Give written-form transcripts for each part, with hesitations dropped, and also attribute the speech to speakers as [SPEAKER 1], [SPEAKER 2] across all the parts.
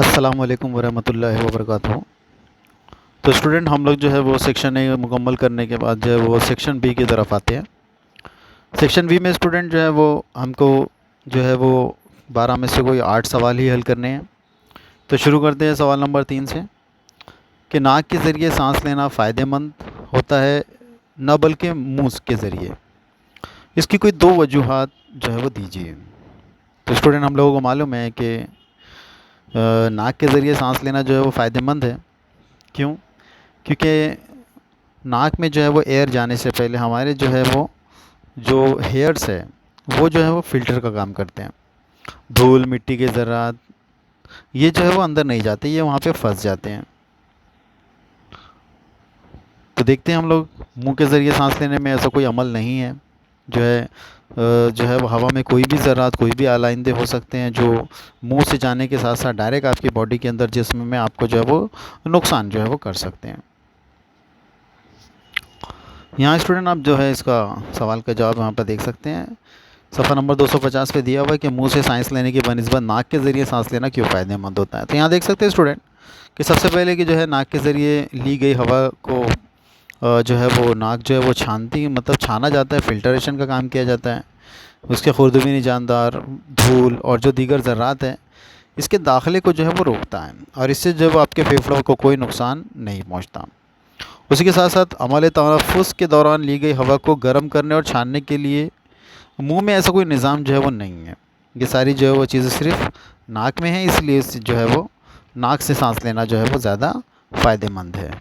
[SPEAKER 1] अस्सलामुअलैकुम वरहमतुल्लाहि वबरकातुहू। तो स्टूडेंट हम लोग जो है वो सेक्शन ए मुकम्मल करने के बाद जो है वो सेक्शन बी की तरफ आते हैं। सेक्शन बी में स्टूडेंट जो है वो हमको जो है वो 12 में से कोई 8 सवाल ही हल करने हैं। तो शुरू करते हैं सवाल नंबर 3 से कि नाक के ज़रिए सांस लेना फ़ायदेमंद होता है न बल्कि मुंह के ज़रिए। इसकी कोई दो वजूहात जो है वो दीजिए। तो स्टूडेंट हम लोगों को मालूम है कि नाक के ज़रिए सांस लेना जो है वो फ़ायदेमंद है। क्यों? क्योंकि नाक में जो है वो एयर जाने से पहले हमारे जो है वो जो हेयर्स है वो जो है वो फ़िल्टर का काम करते हैं। धूल मिट्टी के ज़रात ये जो है वो अंदर नहीं जाते, ये वहाँ पे फंस जाते हैं। तो देखते हैं हम लोग मुंह के ज़रिए सांस लेने में ऐसा कोई अमल नहीं है। जो है वो हवा में कोई भी ज़रात कोई भी आलाइंदे हो सकते हैं जो मुंह से जाने के साथ साथ डायरेक्ट आपकी बॉडी के अंदर जिस्म में आपको जो है वो नुकसान जो है वो कर सकते हैं। यहाँ स्टूडेंट आप जो है इसका सवाल का जवाब यहाँ पर देख सकते हैं। सफ़ा नंबर 250 पे दिया हुआ है कि मुंह से सांस लेने की बनिस्बत नाक के ज़रिए सांस लेना क्यों फ़ायदेमंद होता है। तो यहाँ देख सकते हैं स्टूडेंट कि सबसे पहले कि जो है नाक के ज़रिए ली गई हवा को जो है वो नाक जो है वो छानती मतलब छाना जाता है, फ़िल्टरेशन का काम किया जाता है। उसके खुर्दबीनी जानदार धूल और जो दीगर ज़र्रात हैं इसके दाखिले को जो है वो रोकता है और इससे जो है वो आपके फेफड़ों को कोई नुकसान नहीं पहुँचता। उसी के साथ साथ अमल तनफ़ुस के दौरान ली गई हवा को गर्म करने और छानने के लिए मुंह में ऐसा कोई निज़ाम जो है वो नहीं है। ये सारी जो है वो चीज़ें सिर्फ नाक में है, इसलिए जो है वो नाक से सांस लेना जो है वो ज़्यादा फ़ायदेमंद है।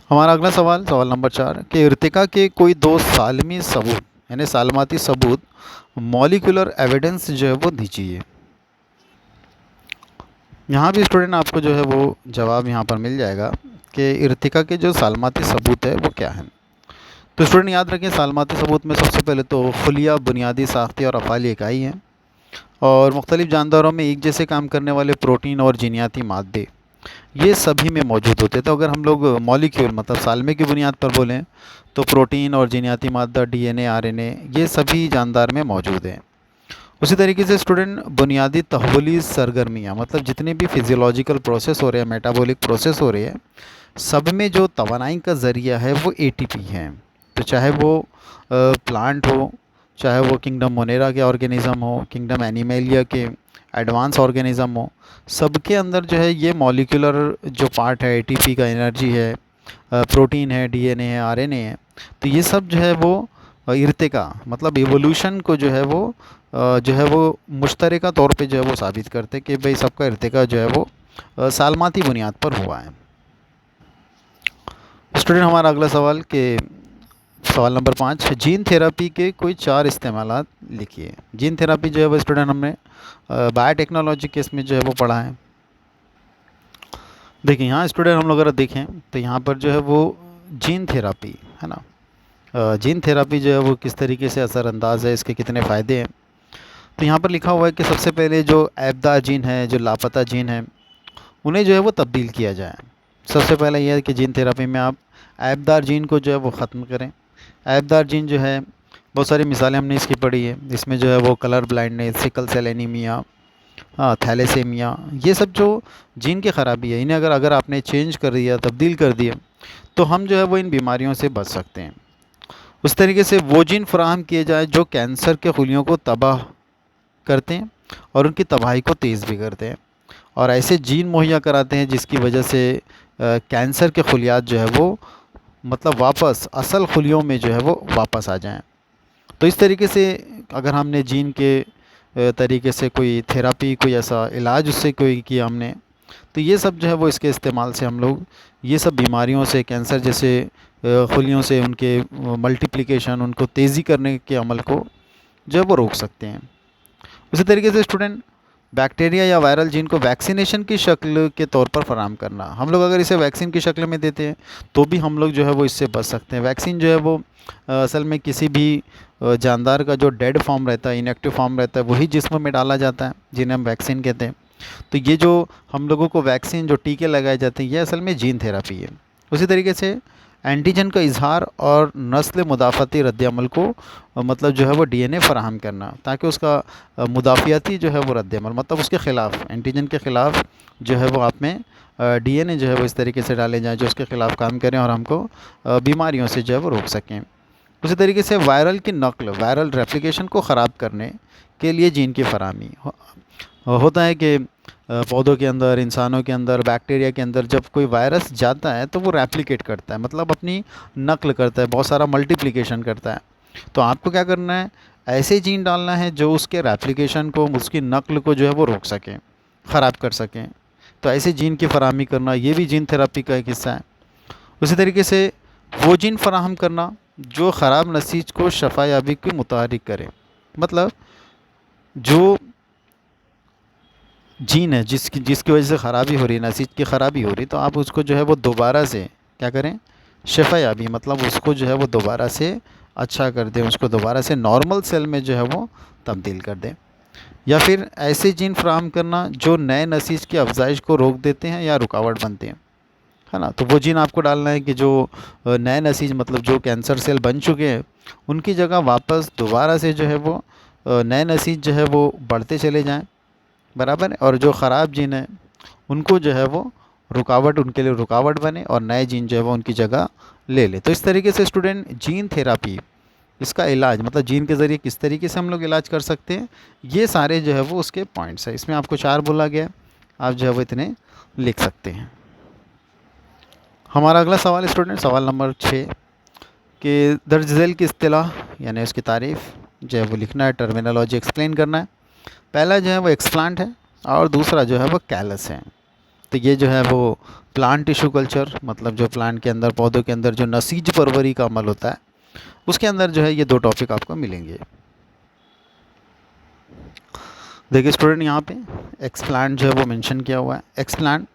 [SPEAKER 1] हमारा अगला सवाल सवाल नंबर 4 कि इर्तिका के कोई दो सालमी सबूत यानी सालमाती सबूत मॉलिक्यूलर एविडेंस जो है वो दीजिए। यहाँ भी स्टूडेंट आपको जो है वो जवाब यहाँ पर मिल जाएगा कि इर्तिका के जो सालमाती सबूत है वो क्या है। तो स्टूडेंट याद रखें सालमाती सबूत में सबसे पहले तो खुलिया बुनियादी साख्ती और अफ़ाली इकाई हैं और मुख्तलिफ़ जानदारों में एक जैसे काम करने वाले प्रोटीन और जीनियाती मादे ये सभी में मौजूद होते हैं। तो अगर हम लोग मॉलिक्यूल मतलब सालमे की बुनियाद पर बोलें तो प्रोटीन और जीनियाती मादा डीएनए आरएनए ये सभी जानदार में मौजूद हैं। उसी तरीके से स्टूडेंट बुनियादी तहवली सरगर्मियाँ मतलब जितने भी फिज़ियोलॉजिकल प्रोसेस हो रहे हैं मेटाबॉलिक प्रोसेस हो रहे हैं सब में जो तवानाई का ज़रिया है वो एटीपी है। तो चाहे वो प्लांट हो, चाहे वो किंगडम मोनेरा के ऑर्गेनिज़म हो, किंगडम एनिमेलिया के एडवांस ऑर्गेनिज़म हो, सबके अंदर जो है ये मॉलिक्यूलर जो पार्ट है एटीपी का एनर्जी है, प्रोटीन है, डीएनए है, आरएनए है। तो ये सब जो है वो इर्तिका मतलब इवोल्यूशन को जो है वो जो है वो मुश्तरका तौर पे जो है वो साबित करते कि भाई सबका इर्तिका जो है वो सालमाती बुनियाद पर हुआ है। स्टूडेंट हमारा अगला सवाल कि सवाल नंबर 5 जीन थेरेपी के कोई 4 इस्तेमालात लिखिए। जीन थेरेपी जो है वो स्टूडेंट हमने बायोटेक्नोलॉजी के इसमें जो है वो पढ़ा है। देखिए यहाँ स्टूडेंट हम लोग अगर देखें तो यहाँ पर जो है वो जीन थेरेपी है ना, जीन थेरेपी जो है वो किस तरीके से असरअंदाज है, इसके कितने फ़ायदे हैं। तो यहाँ पर लिखा हुआ है कि सबसे पहले जो ऐबदार जीन है, जो लापता जीन है, उन्हें जो है वो तब्दील किया जाए। सबसे पहले यह है कि जीन थेरेपी में आप ऐबदार जीन को जो है वो ख़त्म करें। ऐबदार जीन जो है बहुत सारी मिसालें हमने इसकी पढ़ी है, इसमें जो है वो colour blindness, sickle cell anaemia, हाँ थैलेसेमिया, ये सब जो जीन की ख़राबी है इन्हें अगर आपने चेंज कर दिया, तब्दील कर दिया तो हम जो है वो इन बीमारियों से बच सकते हैं। उस तरीके से वो जीन फराहम किए जाए जो कैंसर के खुलियों को तबाह करते हैं और उनकी तबाही को तेज़ भी करते हैं और ऐसे जीन मुहैया कराते हैं जिसकी वजह से कैंसर के खुलियात जो है वो मतलब वापस असल खुलियों में जो है वो वापस आ जाएं। तो इस तरीके से अगर हमने जीन के तरीके से कोई थेरेपी कोई ऐसा इलाज उससे कोई किया हमने तो ये सब जो है वो इसके इस्तेमाल से हम लोग ये सब बीमारियों से कैंसर जैसे खुलियों से उनके मल्टीप्लिकेशन उनको तेज़ी करने के अमल को जो है वो रोक सकते हैं। उसी तरीके से स्टूडेंट बैक्टीरिया या वायरल जीन को वैक्सीनेशन की शक्ल के तौर पर फराहम करना, हम लोग अगर इसे वैक्सीन की शक्ल में देते हैं तो भी हम लोग जो है वो इससे बच सकते हैं। वैक्सीन जो है वो असल में किसी भी जानदार का जो डेड फॉर्म रहता है, इनएक्टिव फॉर्म रहता है, वही जिस्म में डाला जाता है जिन्हें हम वैक्सीन कहते हैं। तो ये जो हम लोगों को वैक्सीन जो टीके लगाए जाते हैं ये असल में जीन थेरेपी है। उसी तरीके से एंटीजन का इजहार और नस्ल मुदाफ़ाती रद्दअमल को मतलब जो है वो डीएनए फराहम करना, ताकि उसका मुदाफ़ियाती जो है वो रद्दअमल मतलब उसके ख़िलाफ़, एंटीजन के ख़िलाफ़ जो है वो आप में डीएनए जो है वो इस तरीके से डाले जाएँ जो उसके ख़िलाफ़ काम करें और हमको बीमारियों से जो है वो रोक सकें। उसी तरीके से वायरल की नकल, वायरल रेप्लिकेशन को ख़राब करने के लिए जीन की फराहमी होता है कि पौधों के अंदर, इंसानों के अंदर, बैक्टीरिया के अंदर जब कोई वायरस जाता है तो वो रेप्लिकेट करता है, मतलब अपनी नकल करता है, बहुत सारा मल्टीप्लिकेशन करता है। तो आपको क्या करना है, ऐसे जीन डालना है जो उसके रेप्लिकेशन को, उसकी नकल को जो है वो रोक सकें, ख़राब कर सकें। तो ऐसे जीन की फराहमी करना ये भी जीन थेरापी का एक हिस्सा है। उसी तरीके से वो जीन फराहम करना जो ख़राब नसीज को शफा याबी की मुतहरिक करे, मतलब जो जीन है जिसकी वजह से ख़राबी हो रही है, नसीज की ख़राबी हो रही, तो आप उसको जो है वो दोबारा से क्या करें, शफा याबी मतलब उसको जो है वो दोबारा से अच्छा कर दें, उसको दोबारा से नॉर्मल सेल में जो है वो तब्दील कर दें। या फिर ऐसे जीन फ्राहम करना जो नए नसीज की अफजाइश को रोक देते हैं या रुकावट बनते हैं, है ना। तो वो जीन आपको डालना है कि जो नए नसीज मतलब जो कैंसर सेल बन चुके हैं उनकी जगह वापस दोबारा से जो है वो नए नसीज जो है वो बढ़ते चले जाएं, बराबर है। और जो ख़राब जीन है उनको जो है वो रुकावट, उनके लिए रुकावट बने और नए जीन जो है वो उनकी जगह ले ले। तो इस तरीके से स्टूडेंट जीन थेरापी, इसका इलाज मतलब जीन के ज़रिए किस तरीके से हम लोग इलाज कर सकते हैं, ये सारे जो है वो उसके पॉइंट्स है। इसमें आपको 4 बोला गया, आप जो है वो इतने लिख सकते हैं। हमारा अगला सवाल स्टूडेंट, सवाल नंबर 6 कि दर्ज झैल की इस्तिलाह यानी उसकी तारीफ़ जो है वो लिखना है, टर्मिनोलॉजी एक्सप्लेन करना है। पहला जो है वो एक्सप्लांट है और दूसरा जो है वो कैलस है। तो ये जो है वो प्लांट टिश्यू कल्चर मतलब जो प्लांट के अंदर, पौधों के अंदर जो नसीज परवरी का अमल होता है उसके अंदर जो है ये 2 टॉपिक आपको मिलेंगे। देखिए स्टूडेंट, यहाँ पे एक्सप्लांट जो है वो मेंशन किया हुआ है। एक्सप्लांट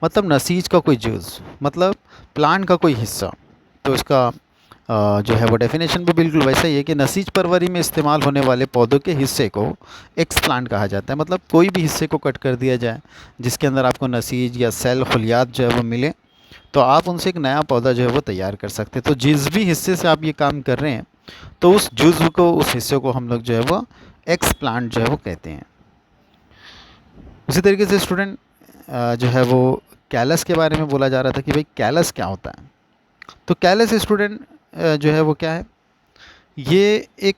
[SPEAKER 1] मतलब नसीज का कोई जुज़, मतलब प्लांट का कोई हिस्सा। तो इसका जो है वो डेफिनेशन भी बिल्कुल वैसा ही है कि नसीज परवरी में इस्तेमाल होने वाले पौधों के हिस्से को एक्सप्लांट कहा जाता है। मतलब कोई भी हिस्से को कट कर दिया जाए जिसके अंदर आपको नसीज या सेल खलियात जो है वो मिले, तो आप उनसे एक नया पौधा जो है वो तैयार कर सकते हैं। तो जिस भी हिस्से से आप ये काम कर रहे हैं तो उस जुज़्व को, उस हिस्से को हम लोग जो है वो एक्सप्लांट जो है वो कहते हैं। उसी तरीके से स्टूडेंट जो है वो कैलस के बारे में बोला जा रहा था कि भाई कैलस क्या होता है। तो कैलस स्टूडेंट जो है वो क्या है, ये एक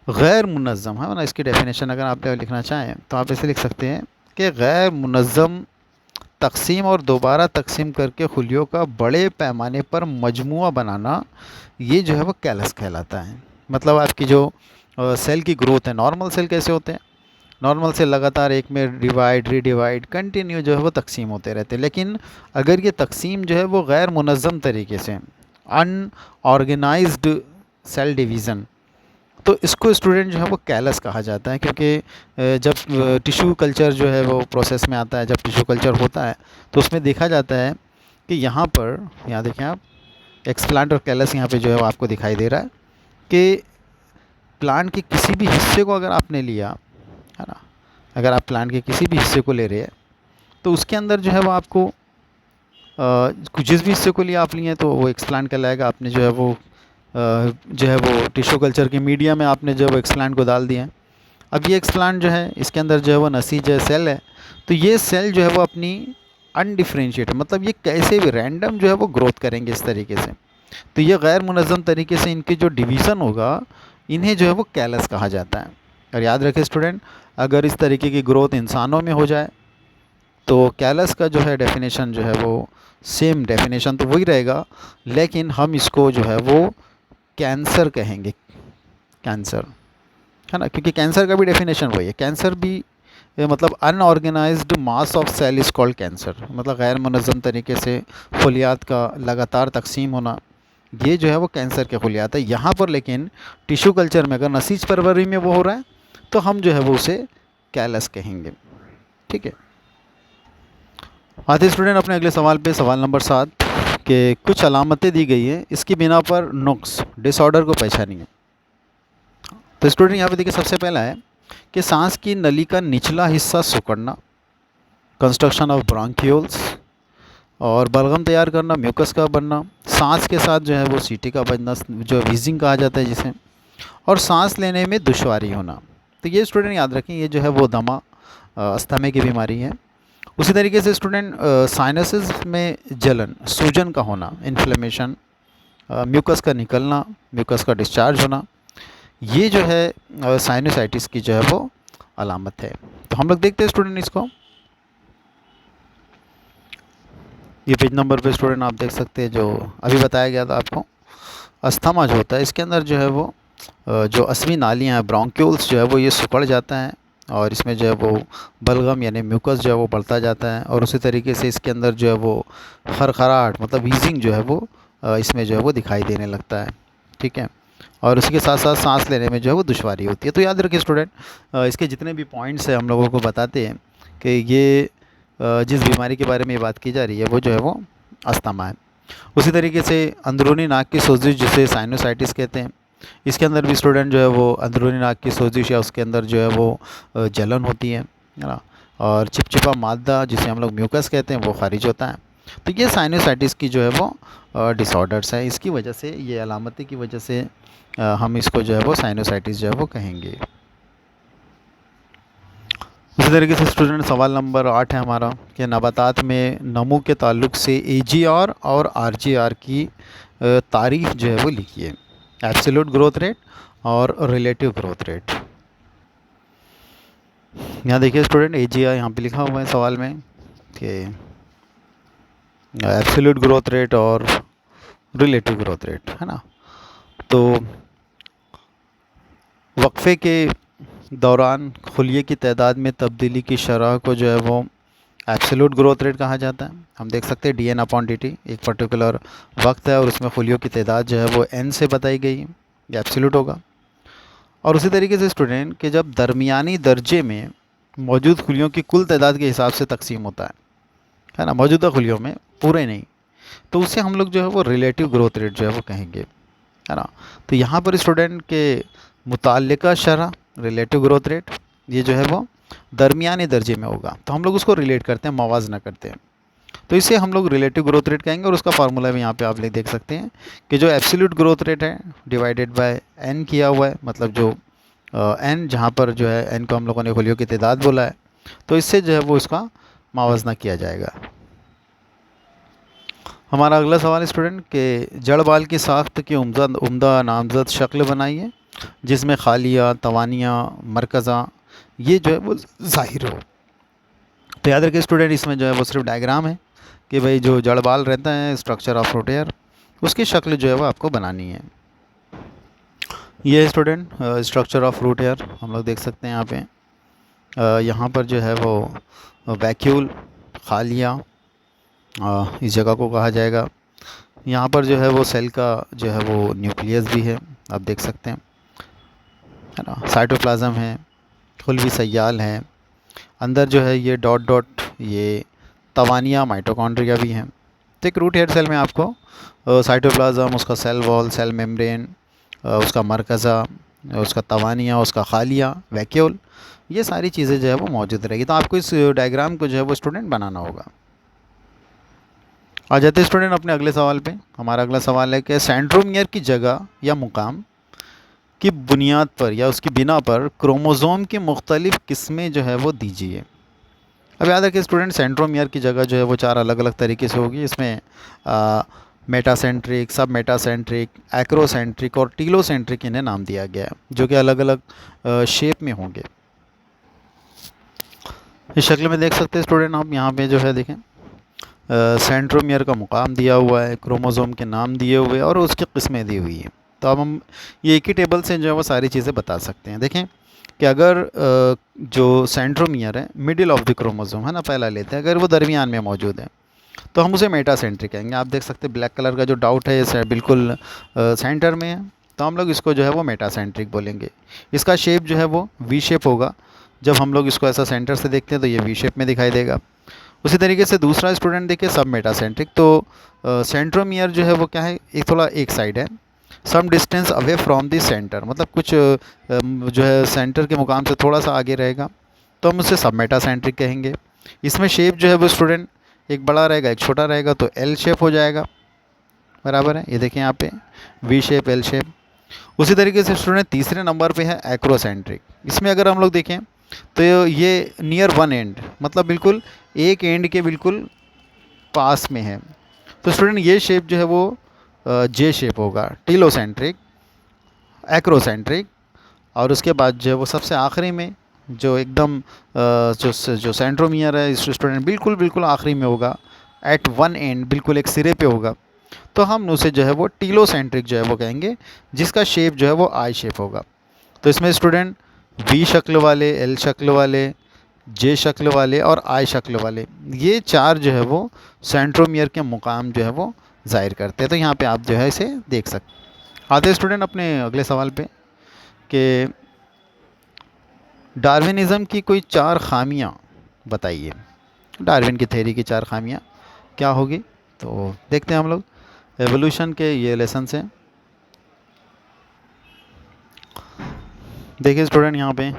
[SPEAKER 1] गैर मुनज़्ज़म है ना। इसकी डेफिनेशन अगर आप लिखना चाहें तो आप ऐसे लिख सकते हैं कि गैर मुनज़्ज़म तक़सीम और दोबारा तक़सीम करके खुलियों का बड़े पैमाने पर मजमुआ बनाना, ये जो है वो कैलस कहलाता है। मतलब आपकी जो सेल की ग्रोथ है, नॉर्मल सेल कैसे होते हैं, नॉर्मल सेल लगातार एक में डिवाइड रीडिवाइड कंटिन्यू जो है वो तकसीम होते रहते हैं। लेकिन अगर ये तकसीम जो है वो गैर मुनज़्ज़म तरीके से, अनऑर्गेनाइज्ड सेल डिवीज़न, तो इसको स्टूडेंट जो है वो कैलस कहा जाता है। क्योंकि जब टिश्यू कल्चर जो है वो प्रोसेस में आता है, जब टिश्यू कल्चर होता है तो उसमें देखा जाता है कि यहाँ पर, यहाँ देखें आप, एक्सप्लांट और कैलस यहाँ पे जो है वो आपको दिखाई दे रहा है कि प्लांट के किसी भी हिस्से को अगर आपने लिया, है ना, अगर आप प्लांट के किसी भी हिस्से को ले रहे हैं तो उसके अंदर जो है वो आपको जिस भी हिस्से को लिया आप लिए तो वो एक्सप्लांट कहलाएगा। आपने जो है वो जो है वो टिश्यू कल्चर के मीडिया में आपने जो है वो एक्सप्लांट को डाल दिया है। अब ये एक्सप्लांट जो है इसके अंदर जो है वो नसीज है, सेल है। तो ये सेल जो है वो अपनी अनडिफ्रेंशिएट, मतलब ये कैसे भी रैंडम जो है वो ग्रोथ करेंगे इस तरीके से। तो ये गैर मुनज़्ज़म तरीके से इनकी जो डिवीज़न होगा, इन्हें जो है वो कैलस कहा जाता है। और याद रखें स्टूडेंट, अगर इस तरीके की ग्रोथ इंसानों में हो जाए तो कैलस का जो है डेफिनेशन जो है वो सेम डेफिनेशन तो वही रहेगा, लेकिन हम इसको जो है वो कैंसर कहेंगे, कैंसर, है ना। क्योंकि कैंसर का भी डेफिनेशन वही है। कैंसर भी मतलब unorganised mass of cell is called cancer, मतलब गैर मुनज़्ज़म तरीके से खुलियात का लगातार तकसीम होना, ये जो है वो कैंसर के खुलियात है। यहाँ पर लेकिन टिश्यू कल्चर में अगर नसीज परवरी में वो हो रहा है तो हम जो है वो उसे कैलस कहेंगे। ठीक है, आते स्टूडेंट अपने अगले सवाल पे, सवाल नंबर 7 के कुछ अलामतें दी गई हैं, इसकी बिना पर नुक्स डिसऑर्डर को पहचानिए। तो स्टूडेंट यहाँ पे देखिए, सबसे पहला है कि सांस की नली का निचला हिस्सा सिकुड़ना, कंस्ट्रक्शन ऑफ ब्रोंक्यूल्स। और बलगम तैयार करना, म्यूकस का बनना, सांस के साथ जो है वो सीटी का बनना, जो वीजिंग कहा जाता है जिसे, और सांस लेने में दुश्वारी होना। तो ये स्टूडेंट याद रखें, ये जो है वो दमा, अस्थमा की बीमारी है। उसी तरीके से स्टूडेंट साइनसेस में जलन, सूजन का होना, इन्फ्लेमेशन, म्यूकस का निकलना, म्यूकस का डिस्चार्ज होना, ये जो है साइनोसाइटिस की जो है वो अलामत है। तो हम लोग देखते हैं स्टूडेंट इसको। ये पेज नंबर पे स्टूडेंट आप देख सकते हैं, जो अभी बताया गया था आपको, अस्थमा जो होता है इसके अंदर जो है वो जो असवी नालियाँ हैं, ब्रोंक्यूल्स जो है वो ये सिकुड़ जाता है, और इसमें जो है वो बलगम यानी म्यूकस जो है वो बढ़ता जाता है, और उसी तरीके से इसके अंदर जो है वो खरखराहट मतलब वीजिंग जो है वो इसमें जो है वो दिखाई देने लगता है। ठीक है, और उसी के साथ साथ सांस लेने में जो है वो दुश्वारी होती है। तो याद रखिए स्टूडेंट, इसके जितने भी पॉइंट्स हैं हम लोगों को बताते हैं कि ये जिस बीमारी के बारे में ये बात की जा रही है वो जो है वो अस्थमा है। उसी तरीके से अंदरूनी नाक की सोजिश जिसे साइनोसाइटिस कहते हैं, इसके अंदर भी स्टूडेंट जो है वो अंदरूनी नाक की सोजिश या उसके अंदर जो है वो जलन होती है ना, और चिपचिपा मादा जिसे हम लोग म्यूकस कहते हैं वो खारिज होता है। तो ये साइनोसाइटिस की जो है वो डिसऑर्डर्स है, इसकी वजह से, ये अलामती की वजह से हम इसको जो है वो साइनोसाइटिस जो है वो कहेंगे। इसी तरीके से स्टूडेंट सवाल नंबर 8 है हमारा कि नबातात में नमू के ताल्लुक से AGR और RGR की तारीफ जो है वो लिखिए। एब्सोल्यूट ग्रोथ रेट और रिलेटिव ग्रोथ रेट। यहाँ देखिए स्टूडेंट, AGR यहाँ पे लिखा हुआ है सवाल में कि एब्सोल्यूट ग्रोथ रेट और रिलेटिव ग्रोथ रेट, है ना। तो वक्फे के दौरान खुलिये की तादाद में तब्दीली की शरह को जो है वो एब्सोल्यूट ग्रोथ रेट कहा जाता है। हम देख सकते हैं DN/dt एक पर्टिकुलर वक्त है और उसमें खुलियों की तादाद जो है वो n से बताई गई है, ये एब्सोल्यूट होगा। और उसी तरीके से स्टूडेंट के जब दरमियानी दर्जे में मौजूद खुलियों की कुल तादाद के हिसाब से तकसीम होता है ना, मौजूदा खुलियों में, पूरे नहीं, तो उसे हम लोग जो है वो रिलेटिव ग्रोथ रेट जो है वो कहेंगे, है ना। तो यहाँ पर स्टूडेंट के मुताल्लिका शरह रिलेटिव ग्रोथ रेट, ये जो है वो दरमियाने दर्जे में होगा, तो हम लोग उसको रिलेट करते हैं, मवाजना करते हैं, तो इसे हम लोग रिलेटिव ग्रोथ रेट कहेंगे। और उसका फार्मूला भी यहाँ पे आप देख सकते हैं कि जो एब्सोल्यूट ग्रोथ रेट है डिवाइडेड बाय n किया हुआ है, मतलब जो n जहाँ पर जो है n को हम लोगों ने खुलियों की तादाद बोला है, तो इससे जो है वो इसका मवाजना किया जाएगा। हमारा अगला सवाल स्टूडेंट के जड़ बाल की साख्त की उम्दा नामजद शक्ल बनाइए जिसमें खालिया, तवानियाँ, मरकज़ा ये जो है वो ज़ाहिर हो। तो याद रखिए स्टूडेंट, इसमें जो है वो सिर्फ डायग्राम है कि भाई जो जड़ बाल रहता है, स्ट्रक्चर ऑफ रूट हेयर, उसकी शक्ल जो है वो आपको बनानी है। ये है student structure of root hair, हम लोग देख सकते हैं यहाँ पे। यहाँ पर जो है वो वैक्यूल, खालिया इस जगह को कहा जाएगा। यहाँ पर जो है वो सेल का जो है वो न्यूक्लियस भी है, आप देख सकते हैं, है ना। साइटोप्लाज्म है, खुलवी सयाल है, अंदर जो है ये डॉट डॉट ये तवानिया, माइटोकॉन्ड्रिया भी हैं। तो एक रूट हेयर सेल में आपको साइटोप्लाज्म, उसका सेल वॉल, सेल मेम्ब्रेन, उसका मरकज़ा, उसका तवानिया, उसका खालिया, वैक्यूल, ये सारी चीज़ें जो है वो मौजूद रहेगी। तो आपको इस डायग्राम को जो है वो स्टूडेंट बनाना होगा। आ जाते हैं स्टूडेंट अपने अगले सवाल पे। हमारा अगला सवाल है कि सेंट्रोमियर की जगह या मुकाम की बुनियाद पर या उसकी बिना पर क्रोमोज़ोम की मुख्तलिफ़ किस्में जो है वो दीजिए। अब याद रखिए स्टूडेंट, सेंट्रोमियर की जगह जो है वो 4 अलग अलग तरीके से होगी। इसमें मेटासेंट्रिक, सब मेटासेंट्रिक, एक्रोसेंट्रिक और टीलोसेंट्रिक इन्हें नाम दिया गया है, जो कि अलग अलग शेप में होंगे। इस शक्ल में देख सकते हैं स्टूडेंट आप, यहाँ पे जो है देखें सेंट्रोमियर का मुकाम दिया हुआ है, क्रोमोज़ोम के नाम दिए हुए और उसकी किस्में दी हुई हैं। तो अब हम ये एक ही टेबल से जो है वो सारी चीज़ें बता सकते हैं। देखें कि अगर जो सेंट्रोमियर है मिडिल ऑफ द क्रोमोज़ोम है ना, पहला लेते हैं, अगर वो दरमियान में मौजूद है तो हम उसे मेटासेंट्रिक कहेंगे। आप देख सकते हैं ब्लैक कलर का जो डाउट है ये बिल्कुल सेंटर में है, तो हम लोग इसको जो है वो मेटासेंट्रिक बोलेंगे। इसका शेप जो है वो वी शेप होगा, जब हम लोग इसको ऐसा सेंटर से देखते हैं तो ये वी शेप में दिखाई देगा। उसी तरीके से दूसरा स्टूडेंट देखिए सब मेटासेंट्रिक, तो सेंट्रोमियर जो है वो क्या है, एक थोड़ा एक साइड है, some distance away from the centre, मतलब कुछ जो है सेंटर के मुकाम से थोड़ा सा आगे रहेगा, तो हम उसे सब मेटासेंट्रिक कहेंगे। इसमें शेप जो है वो स्टूडेंट एक बड़ा रहेगा एक छोटा रहेगा तो एल शेप हो जाएगा, बराबर है। ये देखें यहाँ पे वी शेप, एल शेप। उसी तरीके से स्टूडेंट तीसरे नंबर पे है एक्रोसेंट्रिक। इसमें अगर हम लोग देखें तो ये नियर वन एंड, मतलब बिल्कुल एक एंड के बिल्कुल पास में है। तो स्टूडेंट ये शेप जो है वो जे शेप होगा, टीलोसेंट्रिक, एक्रोसेंट्रिक। और उसके बाद जो है वो सबसे आखिरी में जो एकदम जो सेंट्रोमियर है स्टूडेंट बिल्कुल बिल्कुल आखिरी में होगा, एट वन एंड, बिल्कुल एक सिरे पे होगा। तो हम उसे जो है वो टीलोसेंट्रिक जो है वो कहेंगे, जिसका शेप जो है वो आई शेप होगा। तो इसमें स्टूडेंट वी शक्ल वाले, एल शक्ल वाले, जे शक्ल वाले और आई शक्ल वाले, ये चार जो है वो सेंट्रोमियर के मुकाम जो है वो ज़ाहिर करते हैं। तो यहाँ पे आप जो है इसे देख सकते हैं। आते हैं स्टूडेंट अपने अगले सवाल पे कि डार्विनिज़म की कोई चार खामियाँ बताइए। डार्विन की थ्योरी की चार खामियाँ क्या होगी, तो देखते हैं हम लोग। एवोल्यूशन के ये लेसन हैं। देखिए स्टूडेंट यहाँ पे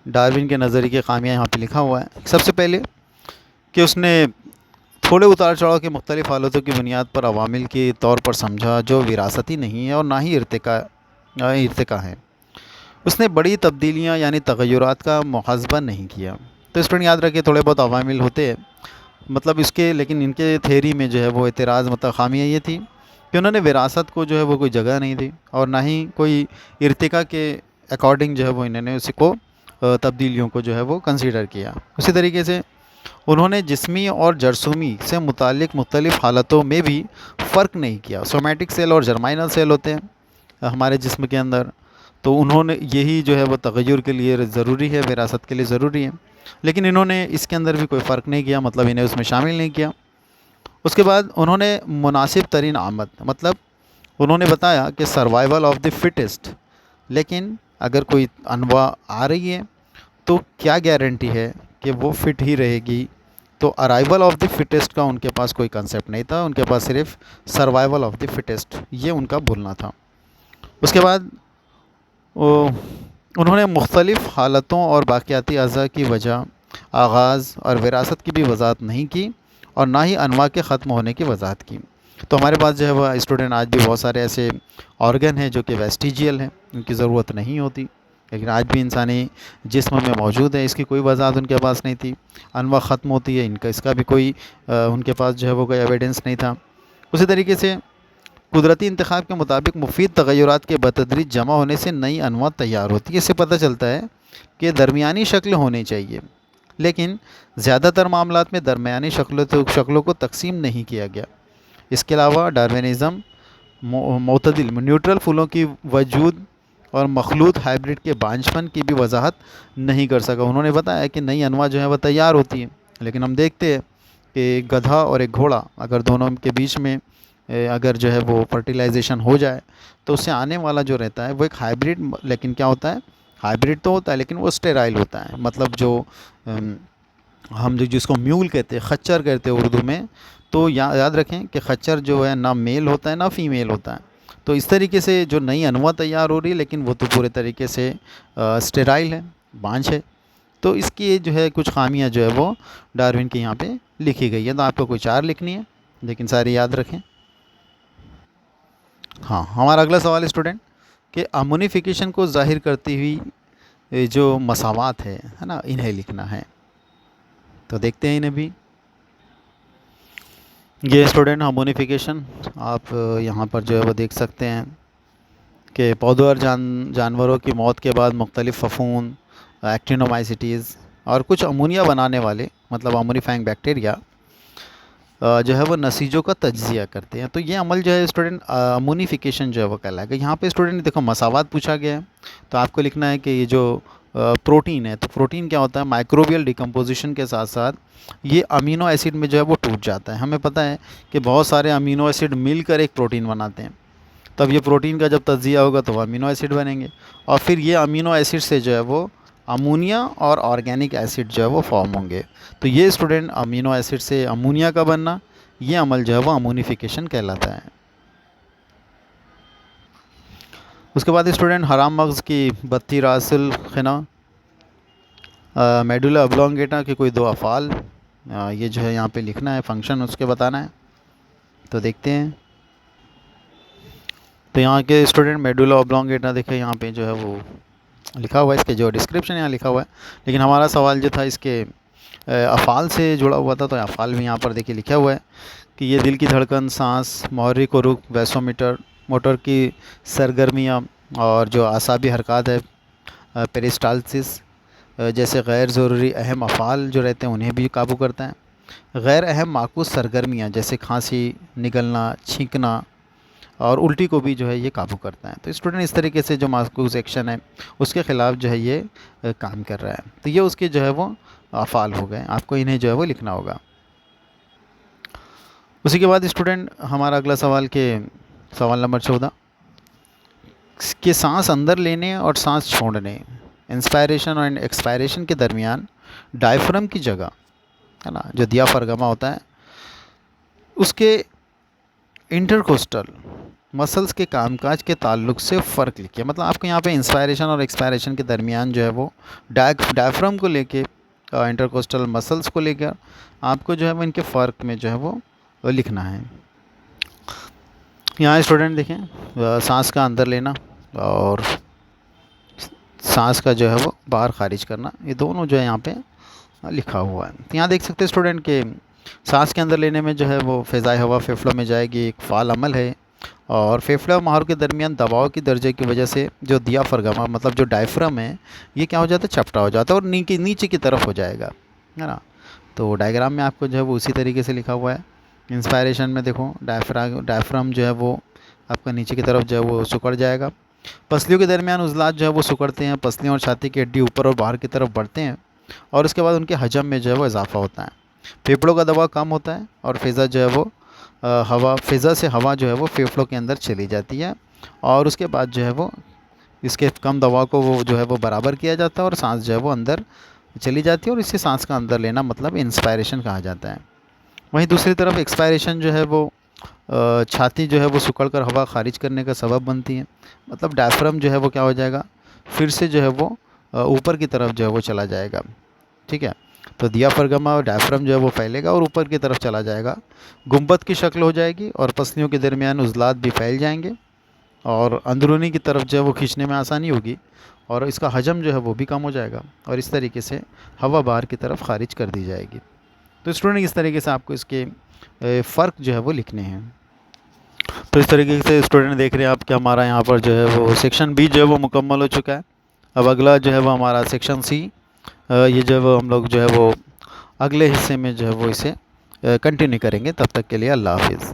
[SPEAKER 1] डार्विन के नज़रिए की खामियाँ यहाँ पे लिखा हुआ है। सबसे पहले कि उसने थोड़े उतार चढ़ाव के मुख्तलिफ हालतों की बुनियाद पर अवामिल के तौर पर समझा जो विरासती नहीं है और ना ही इर्तिका है। उसने बड़ी तब्दीलियाँ यानी तग़य्युरात का मुहासबा नहीं किया। तो स्टूडेंट याद रखिए थोड़े बहुत अवामिल होते हैं, मतलब इसके, लेकिन इनके थ्योरी में जो है वो एतराज़, मतलब खामियाँ ये थी कि उन्होंने विरासत को जो है वो कोई जगह नहीं दी और ना ही कोई इर्तिका के अकॉर्डिंग जो है वो इन्होंने उसी को तब्दीलियों को जो है वो कंसीडर किया। उसी तरीके से उन्होंने जिस्मी और जरसूमी से मुतालिक मुख्तलिफ़ हालतों में भी फ़र्क नहीं किया। सोमैटिक सेल और जर्माइनल सेल होते हैं हमारे जिस्म के अंदर, तो उन्होंने यही जो है वो तग़य्युर के लिए ज़रूरी है, विरासत के लिए ज़रूरी है, लेकिन इन्होंने इसके अंदर भी कोई फ़र्क नहीं किया, मतलब इन्हें उसमें शामिल नहीं किया। उसके बाद उन्होंने मुनासिब तरीन आमद, मतलब उन्होंने बताया कि सर्वाइवल ऑफ द फिटेस्ट, लेकिन अगर कोई अनवा आ रही है तो क्या गारंटी है कि वो फिट ही रहेगी। तो अराइवल ऑफ द फिटेस्ट का उनके पास कोई कंसेप्ट नहीं था, उनके पास सिर्फ सर्वाइवल ऑफ द फिटेस्ट, ये उनका बोलना था। उसके बाद उन्होंने मुख्तलिफ़ हालतों और बाक़ियाती अज़ा की वजह, आगाज़ और विरासत की भी वजाहत नहीं की और ना ही अनवा के ख़त्म होने की वजाहत की। तो हमारे पास जो है वह स्टूडेंट आज भी बहुत सारे ऐसे ऑर्गन हैं जो कि वेस्टिजियल हैं, उनकी ज़रूरत नहीं होती, लेकिन आज भी इंसानी जिस्म में मौजूद है, इसकी कोई वजाहत उनके पास नहीं थी। अनवा ख़त्म होती है, इनका इसका भी कोई उनके पास जो है वो कोई एविडेंस नहीं था। उसी तरीके से कुदरती इंतखाब के मुताबिक मुफीद तग़य्युरात के बतदरीज जमा होने से नई अनवा तैयार होती है। इससे पता चलता है कि दरमियानी शक्ल होनी चाहिए, लेकिन ज़्यादातर मामलात में दरमियानी शक्लों को तकसीम नहीं किया गया। इसके अलावा डार्विनिज़म मोतदिल न्यूट्रल फूलों की वजूद और मखलूत हाइब्रिड के बांझपन की भी वजाहत नहीं कर सका। उन्होंने बताया कि नई अनवा जो है वह तैयार होती है, लेकिन हम देखते हैं कि गधा और एक घोड़ा अगर दोनों के बीच में अगर जो है वो फर्टिलाइजेशन हो जाए तो उससे आने वाला जो रहता है वो एक हाइब्रिड, लेकिन क्या होता है, हाइब्रिड तो होता है लेकिन वो स्टेराइल होता है। मतलब जो हम जो जिसको म्यूल कहते हैं, खच्चर कहते हैं उर्दू में, तो याद रखें कि खच्चर जो है ना मेल होता है ना फीमेल होता है। तो इस तरीके से जो नई अनवा तैयार हो रही है, लेकिन वो तो पूरे तरीके से स्टेराइल है, बांझ है। तो इसकी जो है कुछ खामियां जो है वो डार्विन के यहाँ पे लिखी गई है। तो आपको कोई चार लिखनी है, लेकिन सारी याद रखें। हाँ, हमारा अगला सवाल स्टूडेंट कि अम्यूनिफिकेशन को ज़ाहिर करती हुई जो मसावात है ना, इन्हें लिखना है। तो देखते हैं इन्हें भी। ये स्टूडेंट हार्मोनिफिकेशन आप यहाँ पर जो है वो देख सकते हैं कि पौधों और जानवरों की मौत के बाद मुख्तलिफ़ फफूंद, एक्टिनोमाइसिटीज़ और कुछ अमोनिया बनाने वाले, मतलब अमोनिफाइंग बैक्टीरिया जो है वो नसीजों का तज्जिया करते हैं। तो ये अमल जो है स्टूडेंट अमोनिफिकेशन जो है वो कहलाएगा। यहाँ पे स्टूडेंट देखो मसावात पूछा गया है, तो आपको लिखना है कि ये जो प्रोटीन है, तो प्रोटीन क्या होता है, माइक्रोबियल डिकम्पोजिशन के साथ साथ ये अमीनो एसिड में जो है वो टूट जाता है। हमें पता है कि बहुत सारे अमीनो एसिड मिलकर एक प्रोटीन बनाते हैं, तब ये प्रोटीन का जब तज्जिया होगा तो वो अमीनो एसिड बनेंगे और फिर ये अमीनो एसिड से जो है वो अमोनिया और ऑर्गेनिक एसिड जो है वो फॉर्म होंगे। तो ये स्टूडेंट अमीनो एसिड से अमोनिया का बनना, ये अमल जो है वो अमोनिफिकेशन कहलाता है। उसके बाद स्टूडेंट हराम मग़ज़ की बत्ती रासिल खना मेडुला ऑब्लोंगेटा के कोई दो अफ़ाल ये जो है यहाँ पे लिखना है, फंक्शन उसके बताना है। तो देखते हैं। तो यहाँ के स्टूडेंट मेडुला ऑब्लोंगेटा देखे यहाँ पे जो है वो लिखा हुआ है, इसके जो डिस्क्रिप्शन यहाँ लिखा हुआ है। लेकिन हमारा सवाल जो था इसके अफ़ाल से जुड़ा हुआ था, तो अफ़ाल भी यहाँ पर देखिए लिखा हुआ है कि ये दिल की धड़कन, सांस, मुहर्रिक और रुख, वैसोमीटर, मोटर की सरगर्मियाँ और जो आसाबी हरकत है, पेरिस्टाल्सिस जैसे गैर ज़रूरी अहम अफ़ाल जो रहते हैं उन्हें भी काबू करता है। गैर अहम माकूस सरगर्मियाँ जैसे खांसी, निगलना, छींकना और उल्टी को भी जो है ये काबू करता है। तो स्टूडेंट इस तरीके से जो माकूस एक्शन है उसके ख़िलाफ़ जो है ये काम कर रहा है। तो ये उसके जो है वो अफ़ाल हो गए, आपको इन्हें जो है वो लिखना होगा। उसी के बाद स्टूडेंट हमारा अगला सवाल के सवाल नंबर 14 कि सांस अंदर लेने और सांस छोड़ने, इंस्पायरेशन और एक्सपायरेशन के दरमियान डायफ्राम की जगह, है ना, जो दियाफ्रागमा होता है, उसके इंटरकोस्टल मसल्स के कामकाज के ताल्लुक से फ़र्क लिखिए। मतलब आपको यहाँ पे इंस्पायरेशन और एक्सपायरेशन के दरमियान जो है वो डायफ्राम को लेके, इंटरकोस्टल मसल्स को लेकर आपको जो है वो इनके फ़र्क में जो है वो लिखना है। यहाँ स्टूडेंट देखें, सांस का अंदर लेना और सांस का जो है वो बाहर खारिज करना, ये दोनों जो है यहाँ पे लिखा हुआ है। तो यहाँ देख सकते हैं स्टूडेंट के सांस के अंदर लेने में जो है वो फ़िज़ाई हवा फेफड़ों में जाएगी, एक फ़ाल अमल है। और फेफड़े और माहौल के दरमियान दबाव की दर्जे की वजह से जो दियाफ्रागमा मतलब जो डायफ्राम है ये क्या हो जाता है, चपटा हो जाता है और नीचे की तरफ हो जाएगा, है ना। तो डायग्राम में आपको जो है वो उसी तरीके से लिखा हुआ है। इंस्पायरेशन में देखो डायफ्राम जो है वो आपका नीचे की तरफ जो है वो सिकुड़ जाएगा। पसलियों के दरमियान उज़लात जो है वो सिकुड़ते हैं, पसलियों और छाती की हड्डी ऊपर और बाहर की तरफ बढ़ते हैं और उसके बाद उनके हजम में जो है वो इजाफा होता है। फेफड़ों का दबाव कम होता है और फ़िज़ा जो है वो फ़िज़ा से हवा जो है वो फेफड़ों के अंदर चली जाती है और उसके बाद जो है वो इसके कम दबाव को वो जो है वो बराबर किया जाता है और सांस जो है वो अंदर चली जाती है और इससे सांस का अंदर लेना मतलब इंस्पायरेशन कहा जाता है। वहीं दूसरी तरफ एक्सपायरेशन जो है वो छाती जो है वो सिकुड़ कर हवा खारिज करने का सबब बनती है। मतलब डायफ्राम जो है वो क्या हो जाएगा, फिर से जो है वो ऊपर की तरफ जो है वो चला जाएगा। ठीक है, तो दियाफ्रागमा और डायफ्राम जो है वो फैलेगा और ऊपर की तरफ चला जाएगा, गुंबद की शक्ल हो जाएगी और पसलियों के दरमियान उज़लात भी फैल जाएंगे और अंदरूनी की तरफ जो है वो खींचने में आसानी होगी और इसका हजम जो है वो भी कम हो जाएगा और इस तरीके से हवा बाहर की तरफ खारिज कर दी जाएगी। तो स्टूडेंट इस तरीके से आपको इसके फ़र्क जो है वो लिखने हैं। तो इस तरीके से स्टूडेंट देख रहे हैं आप कि हमारा यहाँ पर जो है वो सेक्शन बी जो है वो मुकम्मल हो चुका है। अब अगला जो है वो हमारा सेक्शन सी, ये जो है वो हम लोग जो है वो अगले हिस्से में जो है वो इसे कंटिन्यू करेंगे। तब तक के लिए अल्लाह हाफिज़।